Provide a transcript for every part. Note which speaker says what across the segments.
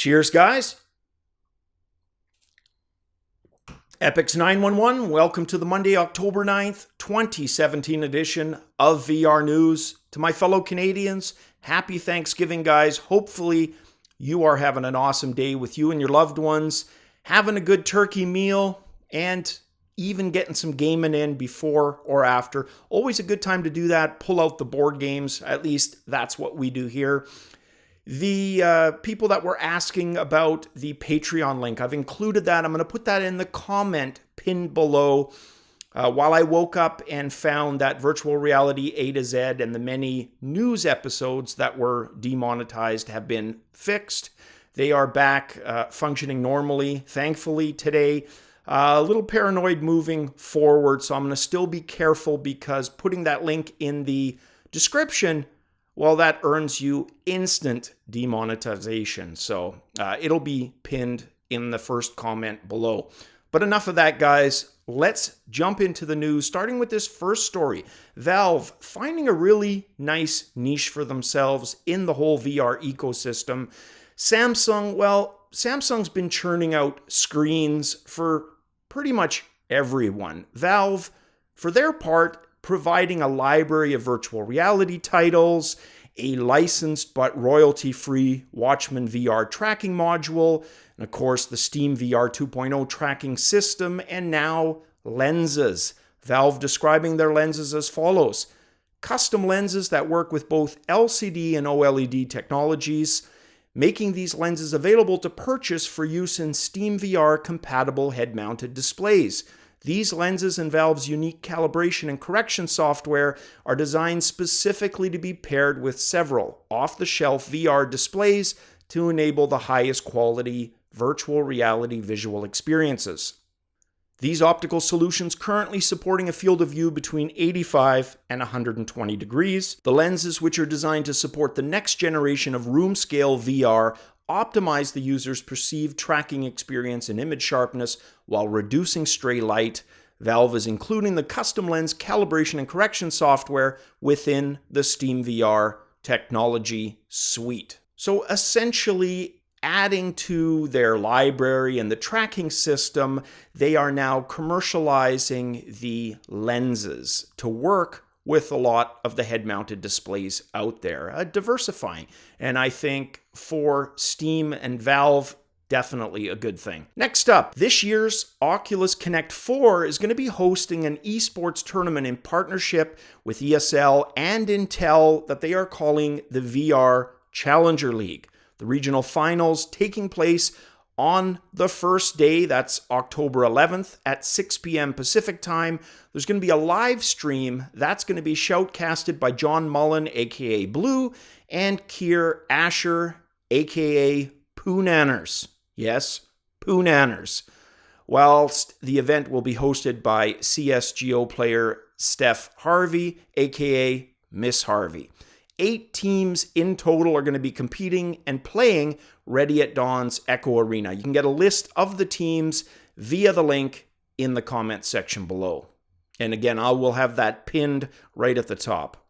Speaker 1: Cheers, guys. Epics 911, welcome to the Monday, October 9th, 2017 edition of VR News. To my fellow Canadians, happy Thanksgiving, guys. Hopefully you are having an awesome day with you and your loved ones, having a good turkey meal, and even getting some gaming in before or after. Always a good time to do that. Pull out the board games. At least that's what we do here. The people that were asking about the Patreon link, I've included that. I'm going to put that in the comment pinned below. While I woke up and found that virtual reality A to Z and the many news episodes that were demonetized have been fixed, they are back functioning normally, thankfully, today. A little paranoid moving forward, so I'm going to still be careful because putting that link in the description, well, that earns you instant demonetization. So it'll be pinned in the first comment below. But enough of that, guys. Let's jump into the news, starting with this first story. Valve finding a really nice niche for themselves in the whole VR ecosystem. Samsung's been churning out screens for pretty much everyone. Valve, for their part, providing a library of virtual reality titles, a licensed but royalty-free Watchman VR tracking module, and of course the Steam VR 2.0 tracking system, and now lenses. Valve describing their lenses as follows: custom lenses that work with both LCD and OLED technologies, making these lenses available to purchase for use in Steam VR compatible head-mounted displays. These lenses and Valve's unique calibration and correction software are designed specifically to be paired with several off-the-shelf VR displays to enable the highest quality virtual reality visual experiences. These optical solutions currently supporting a field of view between 85 and 120 degrees. The lenses, which are designed to support the next generation of room-scale VR, optimize the user's perceived tracking experience and image sharpness while reducing stray light. Valve is including the custom lens calibration and correction software within the Steam VR technology suite. So essentially, adding to their library and the tracking system, they are now commercializing the lenses to work with a lot of the head-mounted displays out there, diversifying. And I think for Steam and Valve, definitely a good thing. Next up, this year's Oculus Connect 4 is going to be hosting an esports tournament in partnership with ESL and Intel that they are calling the VR Challenger League. The regional finals taking place on the first day, that's October 11th at 6 p.m. Pacific time. There's going to be a live stream that's going to be shoutcasted by John Mullen, aka Blue, and Keir Asher, aka Poonanners. Yes, Poonanners. Whilst the event will be hosted by CSGO player Steph Harvey, aka Miss Harvey. 8 teams in total are going to be competing and playing Ready at Dawn's Echo Arena. You can get a list of the teams via the link in the comment section below. And again, I will have that pinned right at the top.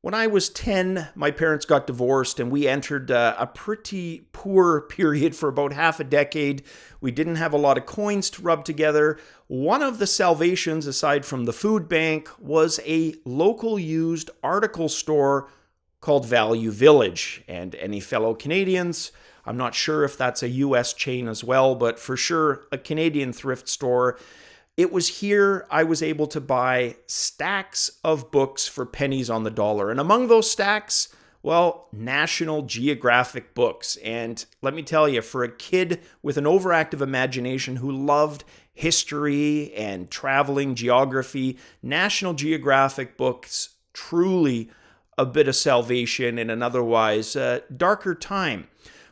Speaker 1: When I was 10, my parents got divorced and we entered a pretty poor period for about half a decade. We didn't have a lot of coins to rub together. One of the salvations, aside from the food bank, was a local used article store called Value Village. And any fellow Canadians, I'm not sure if that's a US chain as well, but for sure a Canadian thrift store. It was here I was able to buy stacks of books for pennies on the dollar. And among those stacks, well, National Geographic books. And let me tell you, for a kid with an overactive imagination who loved history and traveling, geography, National Geographic books truly a bit of salvation in an otherwise darker time.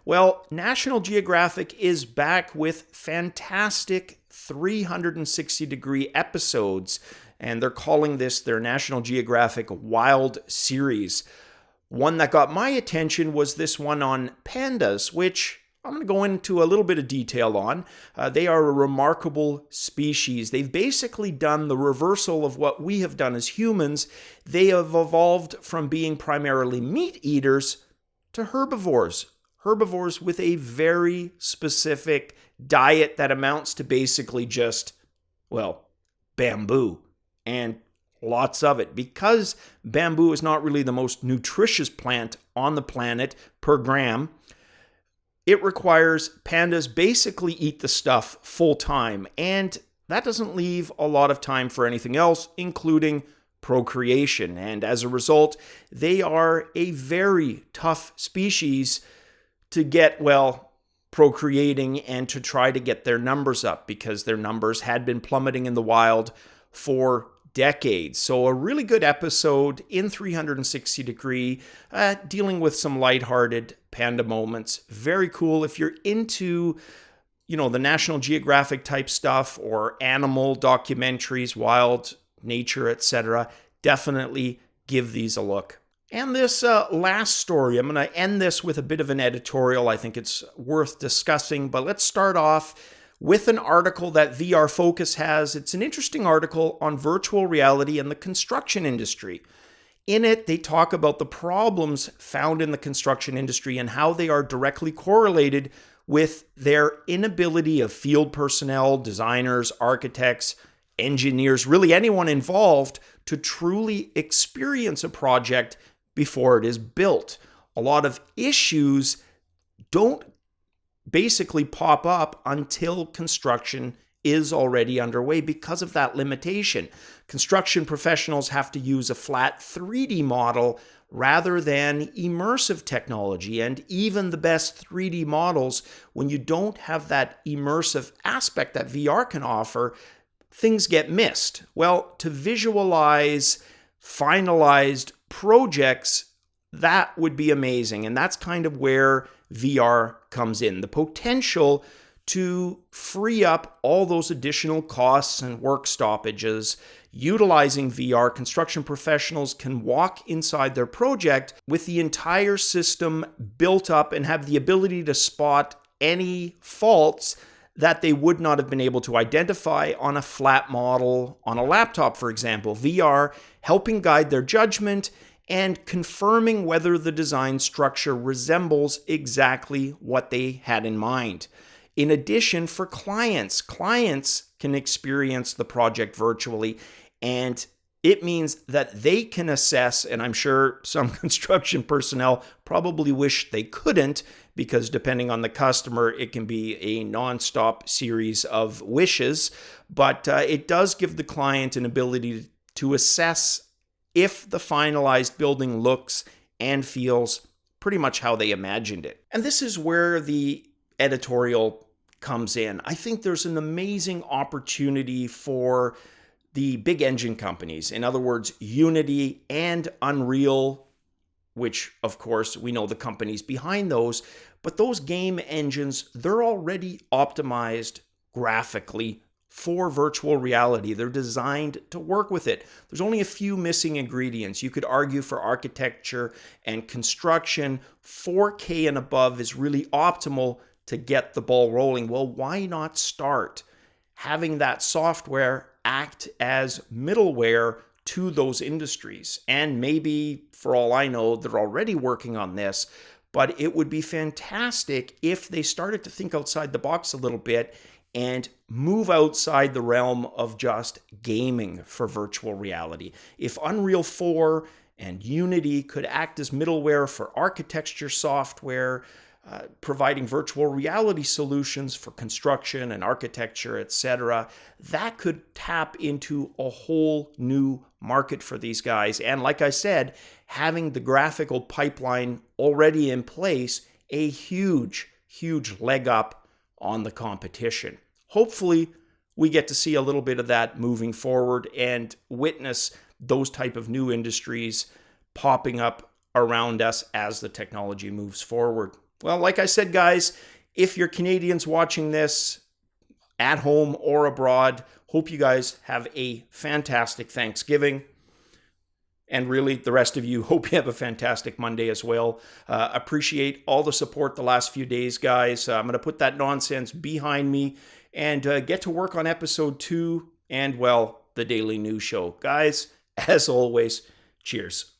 Speaker 1: Well, National Geographic is back with fantastic 360-degree episodes, and they're calling this their National Geographic Wild Series. One that got my attention was this one on pandas, which I'm going to go into a little bit of detail on. They are a remarkable species. They've basically done the reversal of what we have done as humans. They have evolved from being primarily meat eaters to herbivores. herbivores with a very specific diet that amounts to basically just, well, bamboo and lots of it. Because bamboo is not really the most nutritious plant on the planet per gram, it requires pandas basically eat the stuff full time, and that doesn't leave a lot of time for anything else, including procreation. And as a result, they are a very tough species to get, well, procreating and to try to get their numbers up, because their numbers had been plummeting in the wild for decades. So a really good episode in 360 Degree, dealing with some lighthearted panda moments. Very cool. If you're into, the National Geographic type stuff or animal documentaries, wild nature, etc., definitely give these a look. And this last story, I'm going to end this with a bit of an editorial. I think it's worth discussing, but let's start off with an article that VR Focus has. It's an interesting article on virtual reality and the construction industry. In it, they talk about the problems found in the construction industry and how they are directly correlated with their inability of field personnel, designers, architects, engineers, really anyone involved, to truly experience a project before it is built. A lot of issues don't basically pop up until construction is already underway because of that limitation. Construction professionals have to use a flat 3D model rather than immersive technology. And even the best 3D models, when you don't have that immersive aspect that VR can offer, things get missed. Well, to visualize finalized projects, that would be amazing. And that's kind of where VR comes in. The potential to free up all those additional costs and work stoppages. Utilizing VR, construction professionals can walk inside their project with the entire system built up and have the ability to spot any faults that they would not have been able to identify on a flat model on a laptop, for example. VR helping guide their judgment and confirming whether the design structure resembles exactly what they had in mind. In addition, for clients can experience the project virtually, and it means that they can assess, and I'm sure some construction personnel probably wish they couldn't, because depending on the customer, it can be a nonstop series of wishes, but it does give the client an ability to assess if the finalized building looks and feels pretty much how they imagined it. And this is where the editorial comes in. I think there's an amazing opportunity for the big engine companies. In other words, Unity and Unreal, which of course we know the companies behind those, but those game engines, they're already optimized graphically for virtual reality. They're designed to work with it. There's only a few missing ingredients. You could argue for architecture and construction, 4K and above is really optimal to get the ball rolling. Well, why not start having that software act as middleware to those industries? And maybe, for all I know, they're already working on this, but it would be fantastic if they started to think outside the box a little bit and move outside the realm of just gaming for virtual reality. If Unreal 4 and Unity could act as middleware for architecture software, providing virtual reality solutions for construction and architecture, etc., that could tap into a whole new market for these guys. And like I said, having the graphical pipeline already in place, a huge leg up on the competition. Hopefully, we get to see a little bit of that moving forward and witness those type of new industries popping up around us as the technology moves forward. Well, like I said, guys, if you're Canadians watching this at home or abroad, hope you guys have a fantastic Thanksgiving. And really, the rest of you, hope you have a fantastic Monday as well. Appreciate all the support the last few days, guys. I'm going to put that nonsense behind me and get to work on episode 2 and, well, the daily news show. Guys, as always, cheers.